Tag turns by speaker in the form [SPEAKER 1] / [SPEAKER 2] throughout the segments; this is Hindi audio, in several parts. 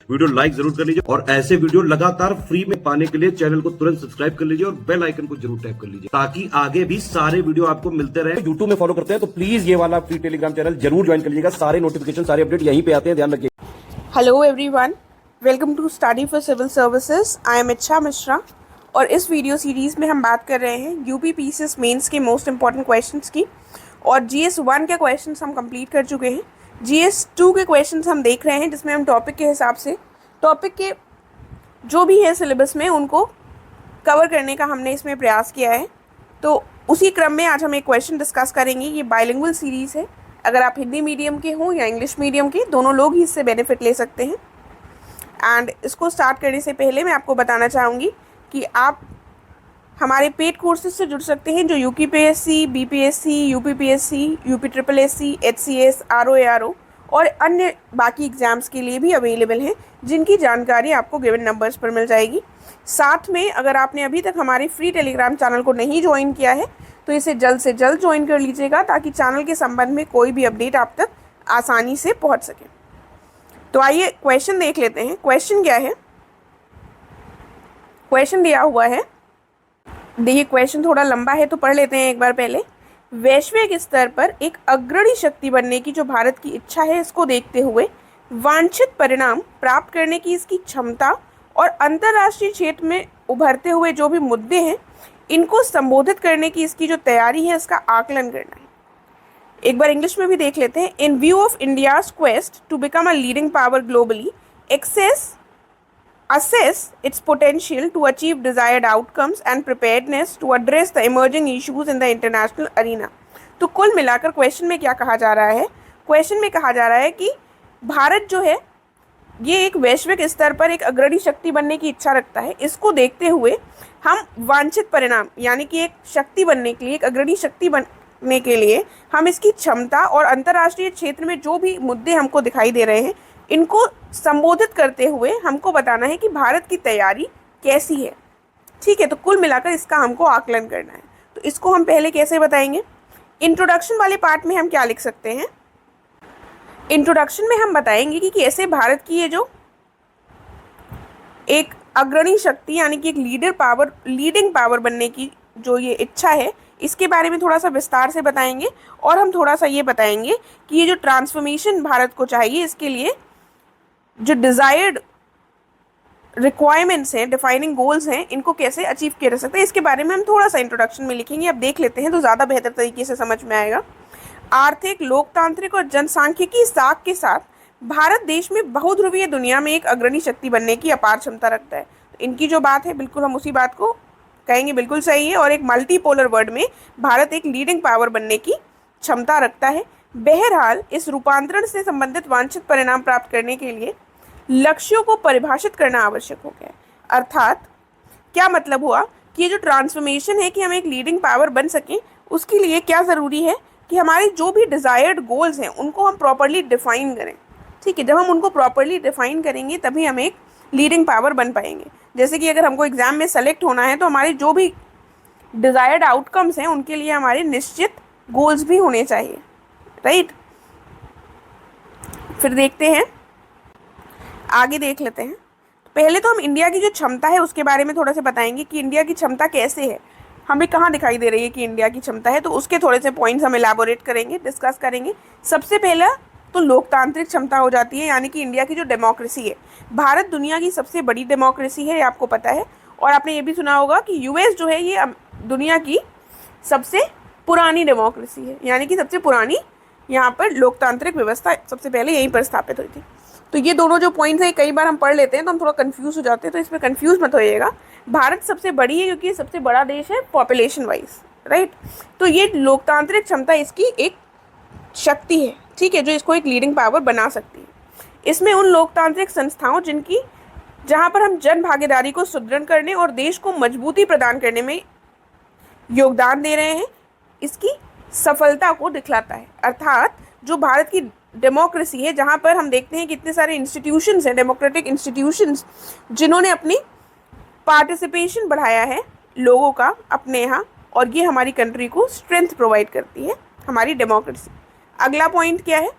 [SPEAKER 1] वीडियो लाइक जरूर कर लीजिए और ऐसे वीडियो लगातार फ्री में पाने के लिए चैनल को तुरंत सब्सक्राइब कर लीजिए और बेल आइकन को जरूर टैप कर लीजिए ताकि आगे भी सारे वीडियो आपको मिलते रहे। यूट्यूब में फॉलो करते हैं तो प्लीज ये वाला फ्री टेलीग्राम चैनल जरूर ज्वाइन कर लीजिएगा। सारे नोटिफिकेशन सारे अपडेट यहीं पे आते हैं, ध्यान रखिए।
[SPEAKER 2] Hello everyone, welcome to study for civil services. I am Ichha Mishra और इस वीडियो सीरीज़ में हम बात कर रहे हैं यूपी पीसीएस मेंस के मोस्ट इंपॉर्टेंट क्वेश्चंस की। और जीएस 1 के क्वेश्चंस हम कंप्लीट कर चुके हैं। जीएस 2 के क्वेश्चंस हम देख रहे हैं जिसमें हम टॉपिक के हिसाब से टॉपिक के जो भी है सिलेबस में उनको कवर करने का हमने इसमें प्रयास किया है। तो उसी क्रम में आज हम एक क्वेश्चन डिस्कस करेंगे। ये बाइलिंगुअल सीरीज़ है, अगर आप हिंदी मीडियम के हों या इंग्लिश मीडियम के, दोनों लोग ही इससे बेनिफिट ले सकते हैं। एंड इसको स्टार्ट करने से पहले मैं आपको बताना चाहूँगी कि आप हमारे पेड कोर्सेज से जुड़ सकते हैं जो UPPSC, BPSC, UPPSC, UP triple SC, HCS, RO और अन्य बाकी एग्ज़ाम्स के लिए भी अवेलेबल हैं, जिनकी जानकारी आपको गिवन नंबर्स पर मिल जाएगी। साथ में अगर आपने अभी तक हमारे फ्री टेलीग्राम चैनल को नहीं ज्वाइन किया है तो इसे जल्द से जल्द ज्वाइन कर लीजिएगा ताकि चैनल के संबंध में कोई भी अपडेट आप तक आसानी से पहुंच सके। तो आइए क्वेश्चन देख लेते हैं। क्वेश्चन क्या है? क्वेश्चन दिया हुआ है, देखिए क्वेश्चन थोड़ा लंबा है तो पढ़ लेते हैं एक बार पहले। वैश्विक स्तर पर एक अग्रणी शक्ति बनने की जो भारत की इच्छा है, इसको देखते हुए वांछित परिणाम प्राप्त करने की इसकी क्षमता और अंतर्राष्ट्रीय क्षेत्र में उभरते हुए जो भी मुद्दे हैं इनको संबोधित करने की इसकी जो तैयारी है, इसका आकलन करना है। एक बार इंग्लिश में भी देख लेते हैं। In view of India's quest to become a leading power globally, assess its potential to achieve desired outcomes and preparedness to address the emerging issues in the international arena। तो कुल मिलाकर क्वेश्चन में क्या कहा जा रहा है? क्वेश्चन में कहा जा रहा है कि भारत जो है ये एक वैश्विक स्तर पर एक अग्रणी शक्ति बनने की इच्छा रखता है। इसको देखते हुए हम वांछित परिणाम यानी कि एक शक्ति बनने के लिए, एक अग्रणी शक्ति बनने के लिए हम इसकी क्षमता और अंतर्राष्ट्रीय क्षेत्र में जो भी मुद्दे हमको दिखाई दे रहे हैं इनको संबोधित करते हुए हमको बताना है कि भारत की तैयारी कैसी है। ठीक है, तो कुल मिलाकर इसका हमको आकलन करना है। तो इसको हम पहले कैसे बताएंगे? इंट्रोडक्शन वाले पार्ट में हम क्या लिख सकते हैं? इंट्रोडक्शन में हम बताएंगे कि कैसे भारत की ये जो एक अग्रणी शक्ति यानी कि एक लीडिंग पावर बनने की जो ये इच्छा है, इसके बारे में थोड़ा सा विस्तार से बताएंगे। और हम थोड़ा सा ये बताएंगे कि ये जो ट्रांसफॉर्मेशन भारत को चाहिए, इसके लिए जो डिज़ायर्ड रिक्वायरमेंट्स हैं, डिफाइनिंग गोल्स हैं, इनको कैसे अचीव किया जा सकता है, इसके बारे में हम थोड़ा सा इंट्रोडक्शन में लिखेंगे। अब देख लेते हैं तो ज़्यादा बेहतर तरीके से समझ में आएगा। आर्थिक, लोकतांत्रिक और जनसांख्यिकी साख के साथ भारत देश में बहुध्रुवीय दुनिया में एक अग्रणी शक्ति बनने की अपार क्षमता रखता है। तो इनकी जो बात है बिल्कुल हम उसी बात को कहेंगे, बिल्कुल सही है। और एक मल्टीपोलर वर्ल्ड में भारत एक लीडिंग पावर बनने की क्षमता रखता है। बहरहाल इस रूपांतरण से संबंधित वांछित परिणाम प्राप्त करने के लिए लक्ष्यों को परिभाषित करना आवश्यक हो गया है। अर्थात क्या मतलब हुआ कि ये जो ट्रांसफॉर्मेशन है कि हम एक लीडिंग पावर बन सकें, उसके लिए क्या ज़रूरी है कि हमारे जो भी डिज़ायर्ड गोल्स हैं उनको हम प्रॉपरली डिफ़ाइन करें। ठीक है, जब हम उनको प्रॉपरली डिफ़ाइन करेंगे तभी हम एक लीडिंग पावर बन पाएंगे। जैसे कि अगर हमको एग्ज़ाम में सेलेक्ट होना है तो हमारे जो भी डिज़ायर्ड आउटकम्स हैं उनके लिए हमारे निश्चित गोल्स भी होने चाहिए, राइट। फिर देखते हैं, आगे देख लेते हैं। पहले तो हम इंडिया की जो क्षमता है उसके बारे में थोड़ा सा बताएंगे कि इंडिया की क्षमता कैसे है, हमें कहाँ दिखाई दे रही है कि इंडिया की क्षमता है। तो उसके थोड़े से पॉइंट्स हम एलाबोरेट करेंगे, डिस्कस करेंगे। सबसे पहला तो लोकतांत्रिक क्षमता हो जाती है, यानी कि इंडिया की जो डेमोक्रेसी है। भारत दुनिया की सबसे बड़ी डेमोक्रेसी है, ये आपको पता है। और आपने ये भी सुना होगा कि यूएस जो है ये दुनिया की सबसे पुरानी डेमोक्रेसी है, यानी कि सबसे पुरानी यहाँ पर लोकतांत्रिक व्यवस्था सबसे पहले यहीं पर स्थापित हुई थी। तो ये दोनों जो पॉइंट्स हैं कई बार हम पढ़ लेते हैं तो हम थोड़ा कंफ्यूज हो जाते हैं, तो इसमें कंफ्यूज मत होइएगा। भारत सबसे बड़ी है क्योंकि ये सबसे बड़ा देश है पॉपुलेशन वाइज, राइट। तो ये लोकतांत्रिक क्षमता इसकी एक शक्ति है, ठीक है, जो इसको एक लीडिंग पावर बना सकती है। इसमें उन लोकतांत्रिक संस्थाओं जहाँ पर हम जन भागीदारी को सुदृढ़ करने और देश को मजबूती प्रदान करने में योगदान दे रहे हैं, इसकी सफलता को दिखलाता है। अर्थात जो भारत की डेमोक्रेसी है, जहाँ पर हम देखते हैं कितने सारे इंस्टीट्यूशंस हैं, डेमोक्रेटिक इंस्टीट्यूशंस, जिन्होंने अपनी पार्टिसिपेशन बढ़ाया है लोगों का अपने यहाँ, और ये हमारी कंट्री को स्ट्रेंथ प्रोवाइड करती है, हमारी डेमोक्रेसी। अगला पॉइंट क्या है?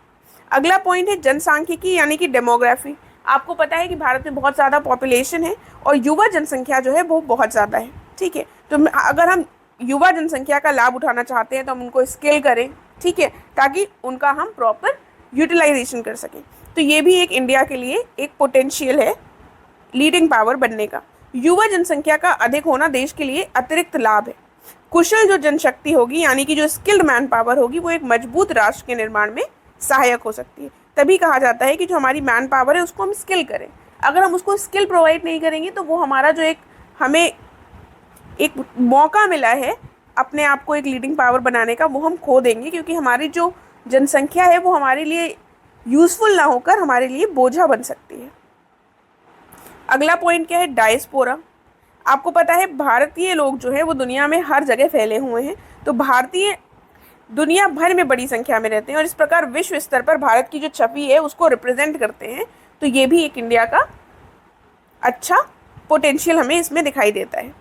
[SPEAKER 2] अगला पॉइंट है जनसांख्यिकी यानी कि डेमोग्राफी। आपको पता है कि भारत में बहुत ज़्यादा पॉपुलेशन है और युवा जनसंख्या जो है वो बहुत ज़्यादा है, ठीक है। तो अगर हम युवा जनसंख्या का लाभ उठाना चाहते हैं तो हम उनको स्केल करें, ठीक है, ताकि उनका हम प्रॉपर यूटिलाइजेशन कर सकें। तो ये भी एक इंडिया के लिए एक पोटेंशियल है लीडिंग पावर बनने का। युवा जनसंख्या का अधिक होना देश के लिए अतिरिक्त लाभ है। कुशल जो जनशक्ति होगी, यानी कि जो स्किल्ड मैन पावर होगी, वो एक मजबूत राष्ट्र के निर्माण में सहायक हो सकती है। तभी कहा जाता है कि जो हमारी मैन पावर है उसको हम स्किल करें। अगर हम उसको स्किल प्रोवाइड नहीं करेंगे तो वो हमारा जो हमें एक मौका मिला है अपने आप को एक लीडिंग पावर बनाने का, वो हम खो देंगे, क्योंकि हमारी जो जनसंख्या है वो हमारे लिए यूज़फुल ना होकर हमारे लिए बोझा बन सकती है। अगला पॉइंट क्या है? डायस्पोरा। आपको पता है भारतीय लोग जो है वो दुनिया में हर जगह फैले हुए हैं। तो भारतीय दुनिया भर में बड़ी संख्या में रहते हैं और इस प्रकार विश्व स्तर पर भारत की जो छवि है उसको रिप्रेजेंट करते हैं। तो ये भी एक इंडिया का अच्छा पोटेंशियल हमें इसमें दिखाई देता है।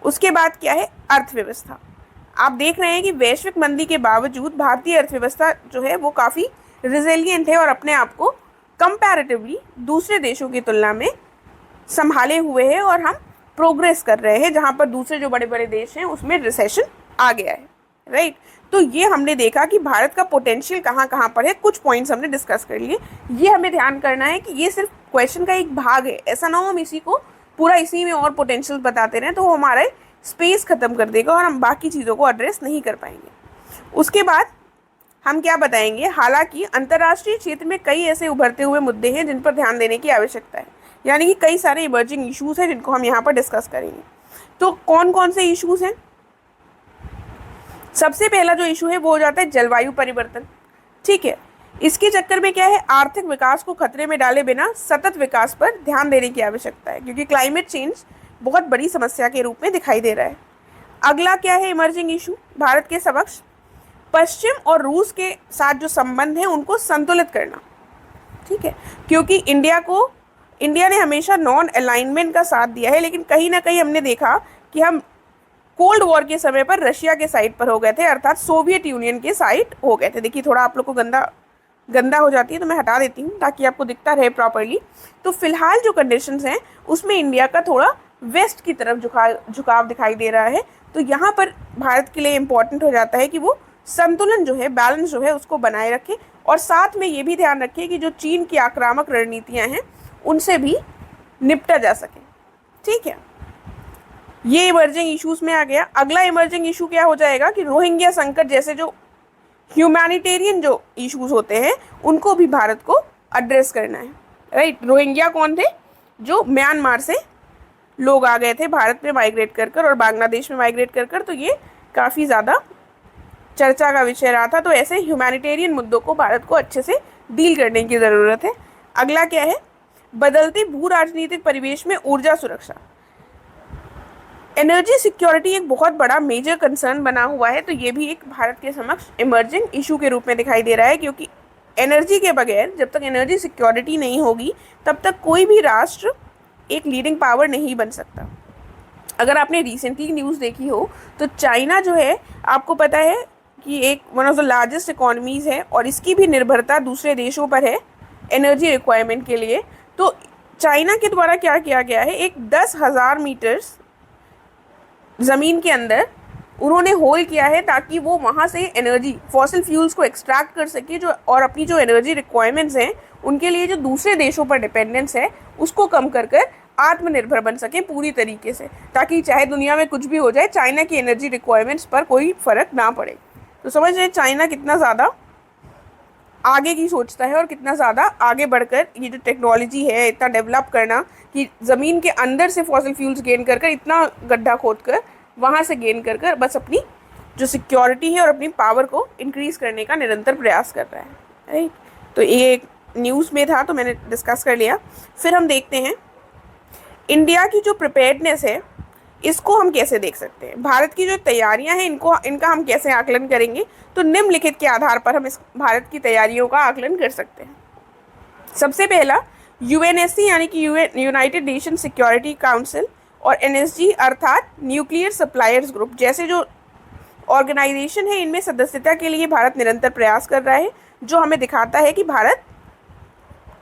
[SPEAKER 2] उसके बाद क्या है? अर्थव्यवस्था। आप देख रहे हैं कि वैश्विक मंदी के बावजूद भारतीय अर्थव्यवस्था जो है वो काफ़ी रिजिलियंट है और अपने आप को कंपैरेटिवली दूसरे देशों की तुलना में संभाले हुए है और हम प्रोग्रेस कर रहे हैं, जहाँ पर दूसरे जो बड़े बड़े देश हैं उसमें रिसेशन आ गया है, राइट। तो ये हमने देखा कि भारत का पोटेंशियल कहाँ कहाँ पर है। कुछ पॉइंट्स हमने डिस्कस कर लिए। ये हमें ध्यान करना है कि ये सिर्फ क्वेश्चन का एक भाग है, ऐसा ना हो हम इसी को पूरा इसी में और पोटेंशियल बताते रहें तो वो हमारा स्पेस ख़त्म कर देगा और हम बाकी चीज़ों को एड्रेस नहीं कर पाएंगे। उसके बाद हम क्या बताएंगे? हालांकि अंतर्राष्ट्रीय क्षेत्र में कई ऐसे उभरते हुए मुद्दे हैं जिन पर ध्यान देने की आवश्यकता है, यानी कि कई सारे इमर्जिंग इश्यूज़ हैं जिनको हम यहाँ पर डिस्कस करेंगे। तो कौन कौन से इश्यूज़ हैं? सबसे पहला जो इशू है वो हो जाता है जलवायु परिवर्तन, ठीक है। इसके चक्कर में क्या है? आर्थिक विकास को खतरे में डाले बिना सतत विकास पर ध्यान देने की आवश्यकता है, क्योंकि क्लाइमेट चेंज बहुत बड़ी समस्या के रूप में दिखाई दे रहा है। अगला क्या है इमर्जिंग इशू भारत के समक्ष? पश्चिम और रूस के साथ जो संबंध है उनको संतुलित करना, ठीक है, क्योंकि इंडिया ने हमेशा नॉन अलाइनमेंट का साथ दिया है, लेकिन कहीं ना कहीं हमने देखा कि हम कोल्ड वॉर के समय पर रशिया के साइड पर हो गए थे, अर्थात सोवियत यूनियन के साइड हो गए थे। देखिए थोड़ा आप लोग को गंदा हो जाती है तो मैं हटा देती हूँ ताकि आपको दिखता रहे प्रॉपरली। तो फिलहाल जो कंडीशंस हैं उसमें इंडिया का थोड़ा वेस्ट की तरफ झुकाव दिखाई दे रहा है। तो यहाँ पर भारत के लिए इम्पॉर्टेंट हो जाता है कि वो संतुलन जो है, बैलेंस जो है उसको बनाए रखे और साथ में ये भी ध्यान रखें कि जो चीन की आक्रामक रणनीतियाँ हैं उनसे भी निपटा जा सके, ठीक है। ये इमर्जिंग इश्यूज में आ गया। अगला इमर्जिंग इशू क्या हो जाएगा कि रोहिंग्या संकट जैसे जो ह्यूमैनिटेरियन जो इश्यूज होते हैं उनको भी भारत को एड्रेस करना है, राइट। रोहिंग्या कौन थे? जो म्यांमार से लोग आ गए थे भारत में माइग्रेट कर और बांग्लादेश में माइग्रेट कर, तो ये काफ़ी ज़्यादा चर्चा का विषय रहा था। तो ऐसे ह्यूमैनिटेरियन मुद्दों को भारत को अच्छे से डील करने की ज़रूरत है। अगला क्या है? बदलते भू राजनीतिक परिवेश में ऊर्जा सुरक्षा। एनर्जी सिक्योरिटी एक बहुत बड़ा मेजर कंसर्न बना हुआ है। तो ये भी एक भारत के समक्ष इमर्जिंग इशू के रूप में दिखाई दे रहा है, क्योंकि एनर्जी के बगैर, जब तक एनर्जी सिक्योरिटी नहीं होगी तब तक कोई भी राष्ट्र एक लीडिंग पावर नहीं बन सकता। अगर आपने रिसेंटली न्यूज़ देखी हो तो चाइना जो है, आपको पता है कि एक one of the largest economies है और इसकी भी निर्भरता दूसरे देशों पर है एनर्जी रिक्वायरमेंट के लिए। तो चाइना के द्वारा क्या किया गया है, एक 10,000 मीटर्स ज़मीन के अंदर उन्होंने होल किया है ताकि वो वहाँ से एनर्जी फॉसिल फ्यूल्स को एक्सट्रैक्ट कर सके जो, और अपनी जो एनर्जी रिक्वायरमेंट्स हैं उनके लिए जो दूसरे देशों पर डिपेंडेंस है उसको कम कर आत्मनिर्भर बन सके पूरी तरीके से, ताकि चाहे दुनिया में कुछ भी हो जाए चाइना की एनर्जी रिक्वायरमेंट्स पर कोई फ़र्क ना पड़े। तो समझ रहे चाइना कितना ज़्यादा आगे की सोचता है और कितना ज़्यादा आगे बढ़कर ये जो टेक्नोलॉजी है इतना डेवलप करना कि ज़मीन के अंदर से फॉसिल फ्यूल्स गेन कर इतना गड्ढा खोद कर वहाँ से गेन कर बस अपनी जो सिक्योरिटी है और अपनी पावर को इंक्रीज़ करने का निरंतर प्रयास कर रहा है, राइट। तो ये एक न्यूज़ में था तो मैंने डिस्कस कर लिया। फिर हम देखते हैं इंडिया की जो प्रिपेयर्डनेस है इसको हम कैसे देख सकते हैं। भारत की जो तैयारियां हैं इनका हम कैसे आकलन करेंगे। तो निम्नलिखित के आधार पर हम इस भारत की तैयारियों का आकलन कर सकते हैं। सबसे पहला यूएनएससी यानी कि यूनाइटेड नेशन सिक्योरिटी काउंसिल और एनएसजी अर्थात न्यूक्लियर सप्लायर्स ग्रुप जैसे जो ऑर्गेनाइजेशन है इनमें सदस्यता के लिए भारत निरंतर प्रयास कर रहा है, जो हमें दिखाता है कि भारत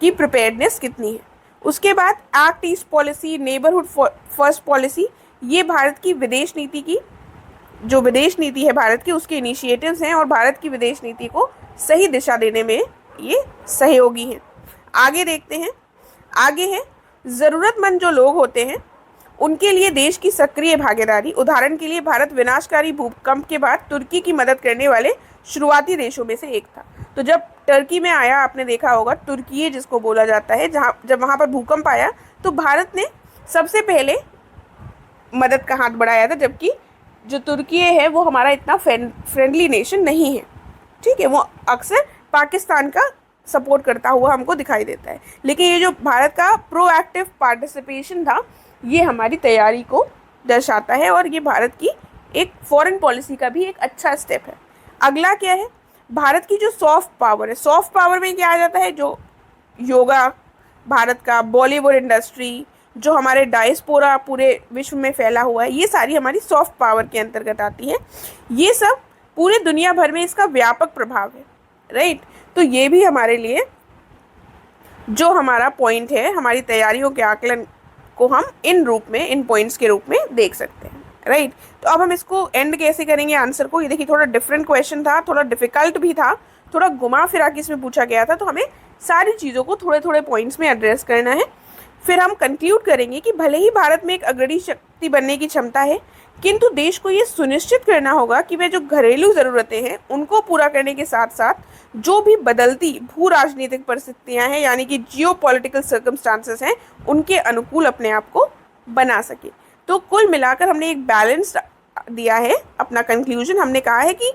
[SPEAKER 2] की प्रिपेयर्डनेस कितनी है। उसके बाद act east policy, neighbourhood first policy, ये भारत की विदेश नीति की, जो विदेश नीति है भारत की, उसके इनिशिएटिव्स हैं और भारत की विदेश नीति को सही दिशा देने में ये सहयोगी हैं। आगे देखते हैं। आगे है ज़रूरतमंद जो लोग होते हैं उनके लिए देश की सक्रिय भागीदारी। उदाहरण के लिए भारत विनाशकारी भूकंप के बाद तुर्की की मदद करने वाले शुरुआती देशों में से एक था। तो जब टर्की में आया, आपने देखा होगा तुर्की जिसको बोला जाता है, जब वहाँ पर भूकंप आया तो भारत ने सबसे पहले मदद का हाथ बढ़ाया था, जबकि जो तुर्की है वो हमारा इतना फ्रेंडली नेशन नहीं है, ठीक है, वो अक्सर पाकिस्तान का सपोर्ट करता हुआ हमको दिखाई देता है। लेकिन ये जो भारत का प्रोएक्टिव पार्टिसिपेशन था, ये हमारी तैयारी को दर्शाता है और ये भारत की एक फॉरेन पॉलिसी का भी एक अच्छा स्टेप है। अगला क्या है, भारत की जो सॉफ्ट पावर है, सॉफ्ट पावर में क्या आ जाता है, जो योगा भारत का, बॉलीवुड इंडस्ट्री, जो हमारे डायस्पोरा पूरे विश्व में फैला हुआ है, ये सारी हमारी सॉफ्ट पावर के अंतर्गत आती है। ये सब पूरे दुनिया भर में इसका व्यापक प्रभाव है, राइट। तो ये भी हमारे लिए जो हमारा पॉइंट है, हमारी तैयारियों के आकलन को हम इन रूप में, इन पॉइंट्स के रूप में देख सकते हैं, राइट। तो अब हम इसको एंड कैसे करेंगे आंसर को, ये देखिए थोड़ा डिफरेंट क्वेश्चन था, थोड़ा डिफिकल्ट भी था, थोड़ा घुमा फिरा के इसमें पूछा गया था, तो हमें सारी चीज़ों को थोड़े थोड़े पॉइंट्स में एड्रेस करना है। फिर हम कंक्लूड करेंगे कि भले ही भारत में एक अग्रणी शक्ति बनने की क्षमता है, किंतु देश को ये सुनिश्चित करना होगा कि वे जो घरेलू ज़रूरतें हैं उनको पूरा करने के साथ साथ जो भी बदलती भू राजनीतिक परिस्थितियाँ हैं, यानी कि जियो पॉलिटिकल सर्कमस्टांसेस हैं, उनके अनुकूल अपने आप को बना सके। तो कुल मिलाकर हमने एक बैलेंस दिया है। अपना कंक्लूजन हमने कहा है कि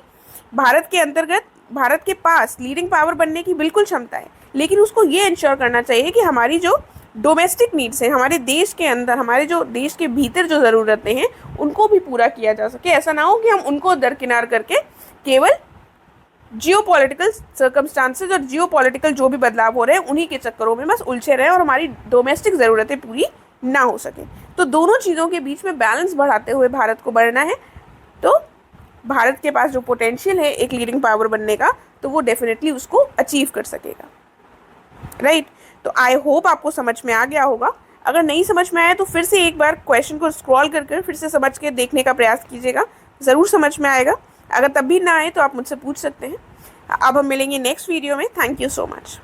[SPEAKER 2] भारत के अंतर्गत भारत के पास लीडिंग पावर बनने की बिल्कुल क्षमता है, लेकिन उसको ये इंश्योर करना चाहिए कि हमारी जो डोमेस्टिक नीड्स हैं, हमारे देश के अंदर, हमारे जो देश के भीतर जो ज़रूरतें हैं, उनको भी पूरा किया जा सके। ऐसा ना हो कि हम उनको दरकिनार करके केवल जियो पॉलिटिकल सर्कमस्टांसेस और जियो पॉलिटिकल जो भी बदलाव हो रहे हैं उन्हीं के चक्करों में बस उलझे रहें और हमारी डोमेस्टिक ज़रूरतें पूरी ना हो सके। तो दोनों चीज़ों के बीच में बैलेंस बढ़ाते हुए भारत को बढ़ना है। तो भारत के पास जो पोटेंशियल है एक लीडिंग पावर बनने का, तो वो डेफिनेटली उसको अचीव कर सकेगा, राइट। तो आई होप आपको समझ में आ गया होगा। अगर नहीं समझ में आया तो फिर से एक बार क्वेश्चन को स्क्रॉल कर फिर से समझ के देखने का प्रयास कीजिएगा, ज़रूर समझ में आएगा। अगर तब भी ना आए तो आप मुझसे पूछ सकते हैं। अब हम मिलेंगे नेक्स्ट वीडियो में। Thank you so much.